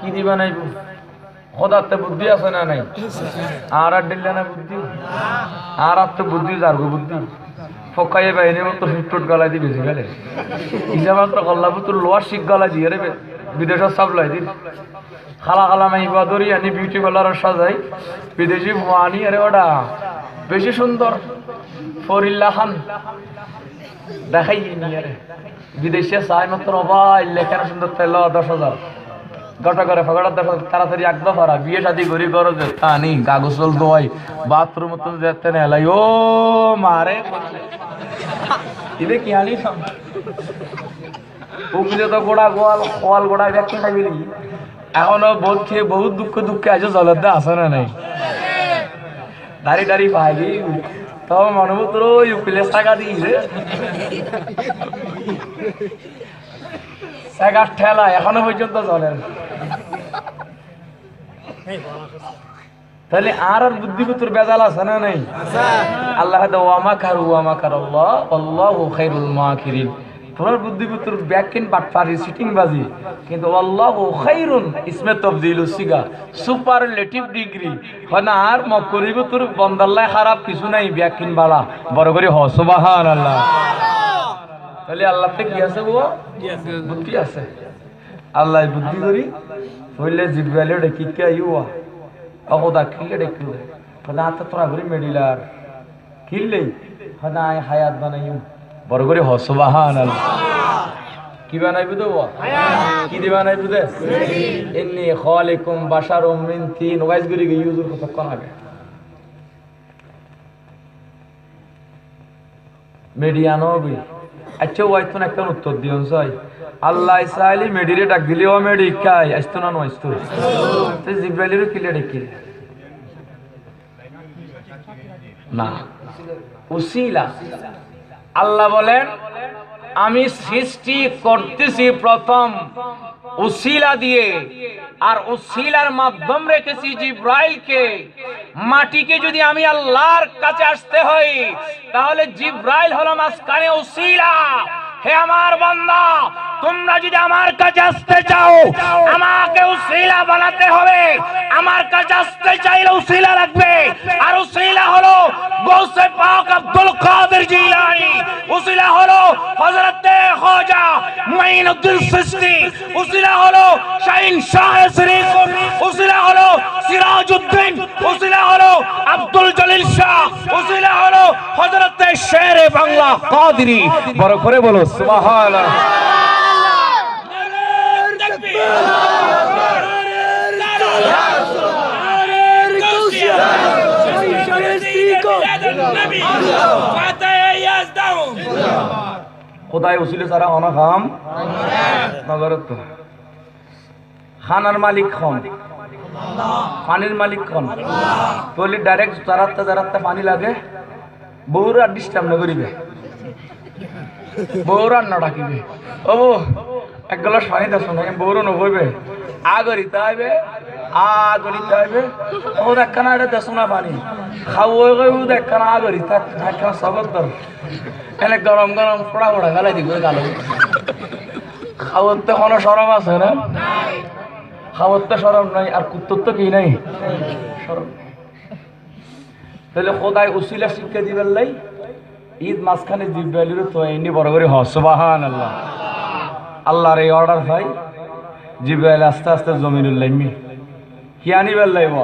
কি দিবা নাই খোদাতে বুদ্ধি আছে না নাই আর দিল্লা না বুদ্ধি আর তো বুদ্ধি জারগো বুদ্ধি ফকাইয়ে বাইনের মতো ফুটফুট গলায় দিয়ে বেশি গেলে ইজা মাত্র কল্লাবু তোর লোয়ার শিখ গলা দিয়ে রে বিদেশের সাপ্লাই দিন খালা খালা মাই বাদরি আনি বিউটি পার্লার সাজাই বিদেশি আনি আরে ওটা বেশি সুন্দর ফরিল্লা খান দেখাই নি আরে বিদেশে চাই মাত্র ভাই লেখার সুন্দর তেল 10,000 গটা করে ফগড়া তাড়াতাড়ি একদম ফারা বিয়ে শাদি করি করো যে তানি কাগজ চল দোয়াই বাথরুম মতো যেতে না এলাই ও মারে ইলে কি আনি সব উকলে তো গোড়া গোয়াল গোড়া দেখতে না বিলি এখনো বহুত দুঃখে আজ জলের দা আসে না নাই দাড়ি পাই গই তো মনোমূত্র উকলে টাকা দিয়েছে সাগার ঠেলা এখনো পর্যন্ত চলেন তাহলে আর বুদ্ধিপুত্র বেজাল আছে না নাই আল্লাহ ওয়ামা কার আল্লাহু খায়রুল মাকিরিন তোমার বুদ্ধিপুত্র ব্যাকিন বাটপারি সিটিং বাজি কিন্তু আল্লাহু খায়রুন ইসমে তাবদীল সিগা সুপারলেটিভ ডিগ্রি হনা আর মকরিবুত্র বন্দাল্লাহ খারাপ কিছু নাই ব্যাকিন বালা বড় করে হ সুবহানাল্লাহ তাহলে আল্লাহতে কি আছে গো বুদ্ধি আছে আল্লাহ বুদ্ধি করি হইলে জিব্রাইলে ডেকি কে আইওয়া অগদা খিলে ডেকি ফলা হাতে তোরা ঘুরি মেডিলার খিললেই হনা হায়াত বানাইও বড় করে হ সুবহানাল্লাহ কি বানাইবো তো কি দি বানাইবো দে ইন্নী খালিকুম বাশারুম মিন তিন ওয়াইজ করি গই ইউজুর কত কোন আগে মেডিয়ানো বি আচ্ছা ওয়াইতো না একটা উত্তর দিও চাই আল্লাহ ইসাইলি মেডিরে ডাক দিলে ও মেডি খাই আসতো না নয়তো তে জিব্রাইলের কিলে ডেকে না উসিলা আল্লাহ বলেন আমি সৃষ্টি করতেছি প্রথম উসিলা দিয়ে আর উসিলার মাধ্যম রেখেছি জিব্রাইলকে মাটিকে যদি আমি আল্লাহর কাছে আসতে হয় তাহলে জিব্রাইল হলো মাঝখানে উসিলা হে আমার বান্দা তোমরা যদি আমার কাছে আসতে চাও আমাকে উসিলা বানাতে হবে আমার কাছে আসতে চাইলে উসিলা লাগবে আর উসিলা হলো গৌসে পাক আব্দুল কাদের জিলানী উসিলা হলো হযরত খাজা মুঈনুদ্দিন চিশতি উসিলা হলো শাহিন শাহ শরীফ উসিলা হলো সিরাজউদ্দিন উসিলা হলো আব্দুল জলিল শাহ উসিলা হলো হযরত শেরে বাংলা কাদরি বড় করে বলো সুবহানাল্লাহ খোদাই উসিলে সারা অনা খাম নগরত খানার মালিক খন পানির মালিক খন তাহলে ডাইরেক্ট জারাতে পানি লাগে বউরা ডিস্টার্ব না করিবে বউরা না ডাকিবে ও এক গ্লাস পানি দাও না বউরা নবইবে আগরিতে আইবে ও দেখখানা এটা দেশ না পানি খাওয়া দেখখানা আগরিতে একখানা সবর এনে গরম পোড়া গালাই দিব গাল খাওয়ার তো কোনো সরম আছে না খাওয়ার তো সরম নাই আর কুত্তর তো কি নাই সরম তাহলে খোদাই উসিলা শিক্ষা দিবেন লাই ঈদ মাঝখানে জিব্রাইলের তো এনে বড় করে হ সুবহানাল্লাহ আল্লাহর এই অর্ডার ভাই জিব্রাইল আস্তে আস্তে জমিনুল লাইমি কি আনিবেন লাইব